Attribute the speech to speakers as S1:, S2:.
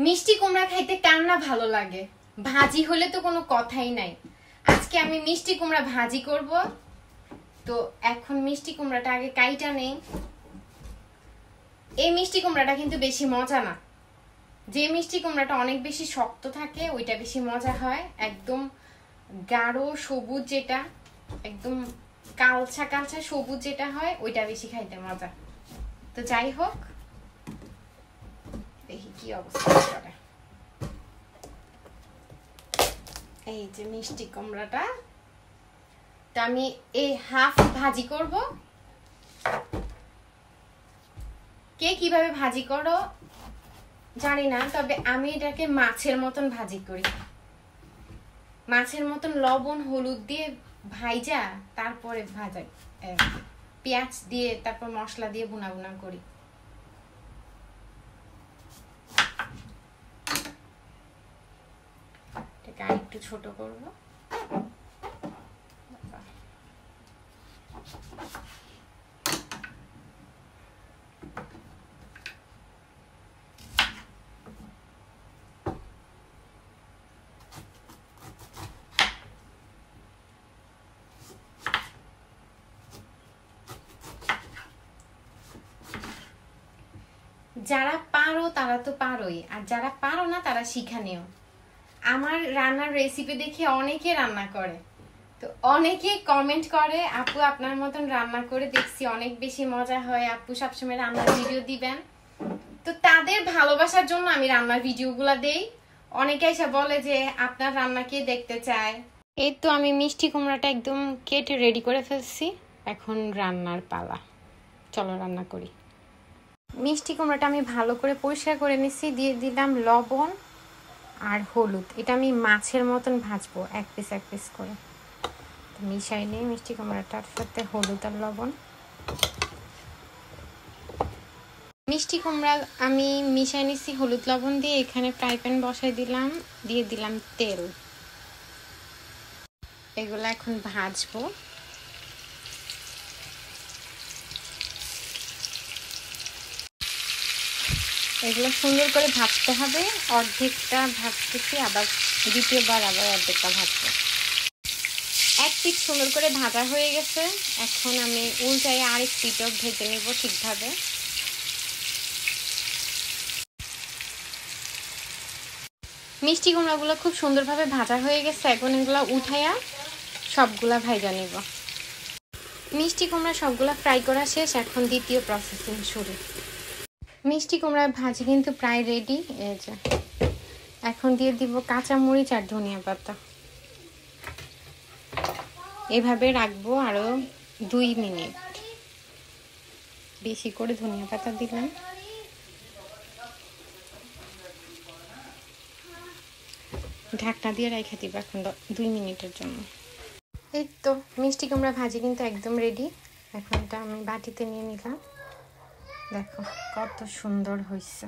S1: মিষ্টি কুমড়া খাইতে কার না ভালো লাগে, ভাজি হলে তো কোনো কথাই নাই। আজকে আমি মিষ্টি কুমড়া ভাজি করব। তো এখন মিষ্টি কুমড়াটা আগে কাইটা নেই। এই মিষ্টি কুমড়াটা কিন্তু বেশি মজা না। যে মিষ্টি কুমড়াটা অনেক বেশি শক্ত থাকে ওইটা বেশি মজা হয়। একদম গাঢ় সবুজ যেটা, একদম কালচা কালচা সবুজ যেটা হয় ওইটা বেশি খাইতে মজা। তো যাই হোক, দেখি কি অবস্থা করে। এই যে মিষ্টি কুমড়াটা, তো আমি এই হাফ ভাজি করব। কে কিভাবে ভাজি করো জানি না, তবে আমি এটাকে মাছের মতন ভাজি করি। মাছের মতন লবণ হলুদ দিয়ে ভাইজা তারপরে ভাজাই, পেঁয়াজ দিয়ে তারপর মশলা দিয়ে ভুনা ভুনা করি। এটাকে আরেকটু ছোট করবো। যারা পারো তারা তো পারোই, আর যারা পারো না তারা শিখা নিও। আমার রান্নার রেসিপি দেখে অনেকে রান্না করে, তো অনেকে কমেন্ট করে আপু আপনার মতন রান্না করে দেখছি অনেক বেশি মজা হয়, আপু সবসময় রান্নার ভিডিও দিবেন। তো তাদের ভালোবাসার জন্য আমি রান্নার ভিডিওগুলো দেই। অনেকে এসে বলে যে আপনার রান্না কে দেখতে চায়। এই তো আমি মিষ্টি কুমড়াটা একদম কেটে রেডি করে ফেলছি, এখন রান্নার পালা। চলো রান্না করি। মিষ্টি কুমড়াটা আমি ভালো করে পরিষ্কার করে নিচ্ছি, দিয়ে দিলাম লবণ আর হলুদ। এটা আমি মাছের মতন ভাজবো এক পিস করে। মিশাই নিই মিষ্টি কুমড়াটার সাথে হলুদ আর লবণ। মিষ্টি কুমড়া আমি মিশাই নিচ্ছি হলুদ লবণ দিয়ে। এখানে ফ্রাই প্যান বসাই দিলাম, দিয়ে দিলাম তেল। এগুলো এখন ভাজবো। এগুলো সুন্দর করে ভাজতে হবে। অর্ধেকটা ভাজতেছি, আবার দ্বিতীয়বার আবার অর্ধেকটা ভাজবো। এক পিঠ সুন্দর করে ভাজা হয়ে গেছে, এখন আমি উল্টাই আরেক পিঠও ভেজে নিব ঠিকভাবে। মিষ্টি কুমড়াগুলো খুব সুন্দরভাবে ভাজা হয়ে গেছে, এখন এগুলো উঠাইয়া সবগুলা ভাজা নিব। মিষ্টি কুমড়া সবগুলা ফ্রাই করা শেষ, এখন দ্বিতীয় প্রসেসিং শুরু। মিষ্টি কুমড়ার ভাজি কিন্তু প্রায় রেডি। এই যে এখন দিয়ে দিব কাঁচা মরিচ আর ধনিয়া পাতা। এভাবে রাখবো আরো 2 মিনিট। বেশি করে ধনিয়া পাতা দিলাম। ঢাকনা দিয়ে রেখে দিব এখন 2 মিনিটের জন্য। এই তো মিষ্টি কুমড়া ভাজি কিন্তু একদম রেডি। এখন এটা আমি বাটিতে নিয়ে নিলাম। দেখো কত সুন্দর হয়েছে।